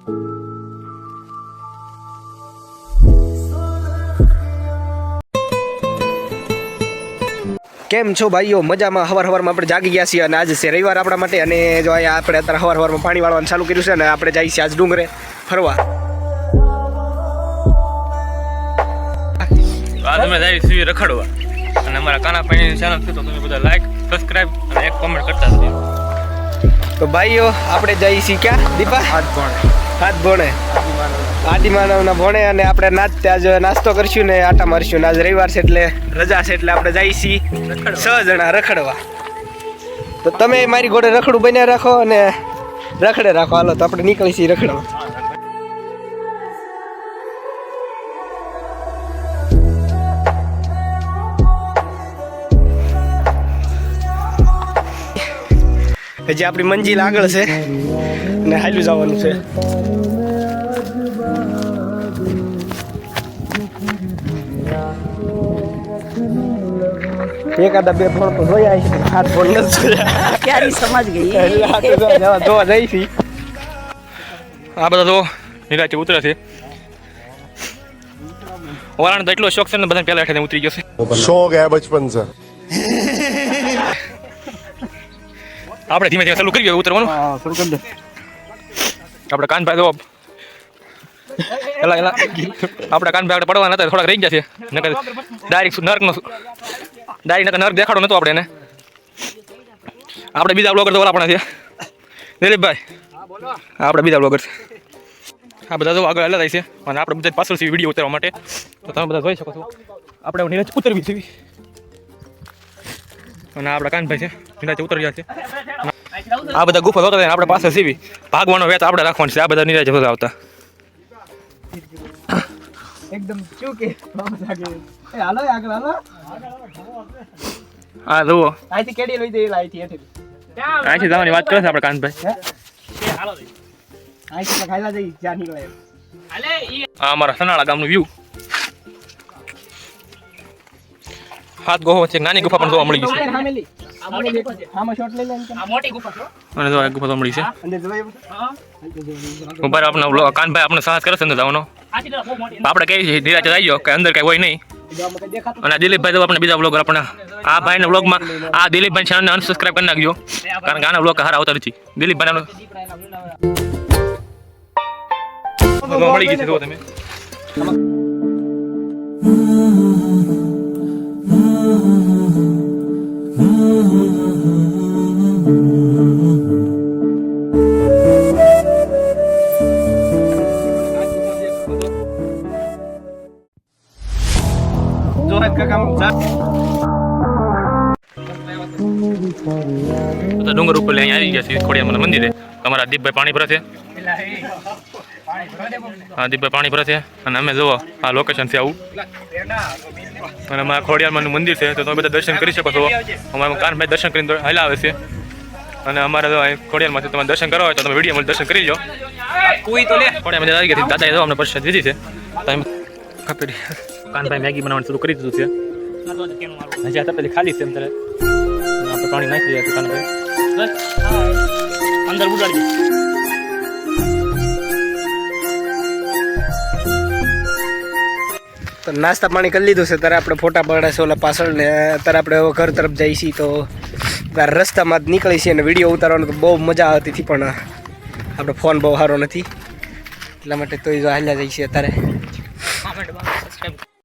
કેમ છો ભાઈઓ? મજામાં? હવારમાં આપણે જાગી ગયા છીએ અને આજે છે રવિવાર આપણા માટે. અને જો અહીંયા આપણે અત્યારે હવારમાં પાણી વાળવાનું ચાલુ કર્યું છે અને આપણે જઈએ છીએ આજ ડુંગરે ફરવા. આજ અમે જઈએ છીએ રખડવા અને અમારા કાના પાણીની ચેનલ છે તો તમે બધા લાઈક સબસ્ક્રાઇબ અને એક કોમેન્ટ કરતા રહેજો. તો ભાઈઓ આપણે જઈએ છીએ ક્યાં દીપા? હાથ ભોણે આદિમાનવના ભોણે. અને આપણે આજ નાસ્તો કરશું ને આટા મારશું ને આજ રવિવાર છે એટલે રજા છે એટલે આપણે જઈએ છીએ 6 જણા રખડવા. તો તમે મારી ઘોડે રખડું બન્યા રાખો અને રખડે રાખો. હાલો તો આપણે નીકળી છીએ રખડવા. હજી આપણી મંજિલ આગળ છે ને હાલ્યું જવાનું છે. એકાદા બે ફળ તો જોયા છે, હાથ ફળ નથી જોયા. ક્યારે સમજ ગઈ જોવા જઈ છીએ. આ બધા તો નિરાચે ઉતરે છે. ઓરાણ તો એટલો શોખ છે ને બધા પહેલા હેઠે ઉતરી ગયો છે. शौक है बचपन से. આપણે ધીમે ધીમે ચાલુ કરીએ ઉતરવાનું. આપણે કાનભાઈ તો એલા આપણે કાનભાઈ આપણે પડવાના હતા, થોડાક રહી ગયા છે. નકર ડાયરેક્ટ નર્ક દેખાડો નતો આપણે એને. આપણે બીજા બ્લોગર તો ઓલા પણ છે દિલીપભાઈ, આપણે બીજા બ્લોગર છે. આ બધા તો આગળ હલા થાય છે અને આપણે બધા પાછળથી વિડીયો ઉતારવા માટે તો તમે બધા જોઈ શકો છો. આપણે નીરજ ઉતરવી છે અને આપણા કાનભાઈ છે નીરજ ઉતરી ગયા છે. આ બધા ગુફા જોતા થાય આપણે પાસે સીવી ભાગવાનો વેત આપણે રાખવાનો છે. આ બધા નીરજ બધા આવતા એકદમ ચૂકે હાલો આગળ હાલો. હા જુઓ અહીંથી કેડી લઈ જઈ અહીંથી અહીંથી જવાની વાત કરે છે આપણે કાનભાઈ. અહીંથી ખાઈલા જઈ જ્યાં નીકળે. આ અમારા સનાળા ગામનું વ્યૂ. હાથ ગોહો છે, નાની ગુફા પણ જોવા મળી ગઈ છે. અને જો એક ગુફા તો મળી છે. ઉપર આપણો કાનભાઈ આપણે સાહસ કરે છે અંદર જવાનો. આપણે કહીએ છીએ ધીરાજ આવી ગયો કે અંદર કઈ હોય નહીં. અને દિલીપભાઈ તો આપણે બીજા બ્લોગર આપણે આ ભાઈના બ્લોગમાં આ દિલીપભાઈ ચેનલને અનસબસ્ક્રાઇબ કરી નાખજો કારણ કે આના બ્લોગ હારા આવતા નથી. દિલીપભાઈ મળી ગઈ છે જો તમે. ડુંગર ઉપર લઈ આવી ગયા છે ખોડિયાર મંદિરે. તમારા દીપભાઈ પાણી ભરે છે. હા દીપભાઈ પાણી ભરે છે અને અમે જુઓ આ લોકેશન છે આવું. અને અમારા ખોડિયારમાંનું મંદિર છે તો તમે બધા દર્શન કરી શકો છો. અમારા કાનભાઈ દર્શન કરીને હાલા આવે છે અને અમારે જો ખોડિયારમાં છે. તમે દર્શન કરવા હોય તો તમે વિડીયોમાં દર્શન કરી લો. ખોડિયારમાં આવી ગયા દાદાએ જો અમને પ્રસાદ દીધી છે. કાનભાઈ મેગી બનાવવાનું શરૂ કરી દીધું છે. હજી આ પેલી ખાલી છે એમ ત્યારે આપણે પાણી નાખી દઈએ કાનભાઈ અંદર ઉડાડી દઈએ. તો નાસ્તા પાણી કરી લીધું છે. ત્યારે આપણે ફોટા પાડ્યા છે ઓલા પાછળ ને અત્યારે આપણે ઘર તરફ જઈએ છીએ. તો ત્યારે રસ્તામાં જ નીકળી છીએ અને વિડીયો ઉતારવાનો તો બહુ મજા આવતી હતી પણ આપણો ફોન બહુ સારો નથી એટલા માટે તો જો હાલ્યા જઈએ છીએ અત્યારે.